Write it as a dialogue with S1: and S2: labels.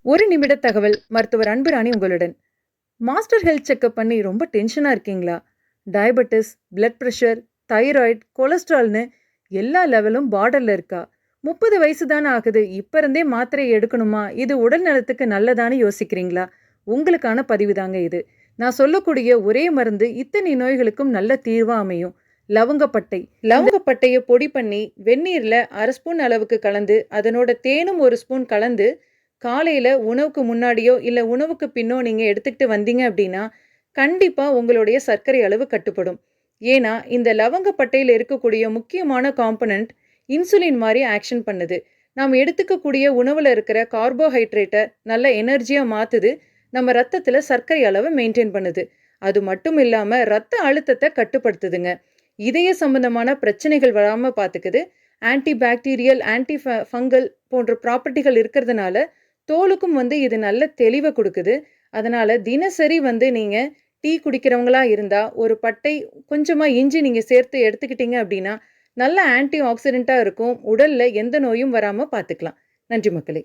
S1: ஒரு நிமிட தகவல் மருத்துவர் அன்புராணி உங்களுடன். மாஸ்டர் ஹெல்த் செக்அப் பண்ணி ரொம்ப டென்ஷனா இருக்கீங்களா? டயபெட்டிஸ், பிளட் பிரஷர், தைராய்டு, கொலஸ்ட்ரால்னு எல்லா லெவலும் பார்டர்ல இருக்கா? 30 வயசு தானே ஆகுது, இப்ப இருந்தே மாத்திரை எடுக்கணுமா? இது உடல் நலத்துக்கு நல்லதான்னு யோசிக்கிறீங்களா? உங்களுக்கான பதிவு தாங்க இது. நான் சொல்லக்கூடிய ஒரே மருந்து இத்தனை நோய்களுக்கும் நல்ல தீர்வா அமையும். லவங்கப்பட்டை. லவங்கப்பட்டையை பொடி பண்ணி வெந்நீர்ல 1/2 ஸ்பூன் அளவுக்கு கலந்து அதனோட தேனும் 1 ஸ்பூன் கலந்து காலையில உணவுக்கு முன்னாடியோ இல்ல உணவுக்கு பின்னோ நீங்க எடுத்துக்கிட்டு வந்தீங்க அப்படின்னா கண்டிப்பா உங்களுடைய சர்க்கரை அளவு கட்டுப்படும். ஏன்னா இந்த லவங்கப்பட்டையில் இருக்கக்கூடிய முக்கியமான காம்பனன்ட் இன்சுலின் மாதிரி ஆக்ஷன் பண்ணுது. நாம் எடுத்துக்கக்கூடிய உணவுல இருக்கிற கார்போஹைட்ரேட்டை நல்ல எனர்ஜியா மாத்துது. நம்ம ரத்தத்துல சர்க்கரை அளவை மெயின்டைன் பண்ணுது. அது மட்டும் இல்லாம ரத்த அழுத்தத்தை கட்டுப்படுத்துதுங்க. இதய சம்பந்தமான பிரச்சனைகள் வராம பார்த்துக்குது. ஆன்டி பாக்டீரியல், ஆன்டி ஃபங்கல் போன்ற ப்ராப்பர்ட்டிகள் இருக்கிறதுனால தோலுக்கும் இது நல்ல தெளிவை கொடுக்குது. அதனால தினசரி நீங்க டீ குடிக்கிறவங்களா இருந்தா ஒரு பட்டை, கொஞ்சமா இஞ்சி நீங்க சேர்த்து எடுத்துக்கிட்டீங்க அப்படின்னா நல்ல ஆன்டி ஆக்சிடென்ட்டா இருக்கும். உடல்ல எந்த நோயும் வராம பார்த்துக்கலாம். நன்றி மக்களே.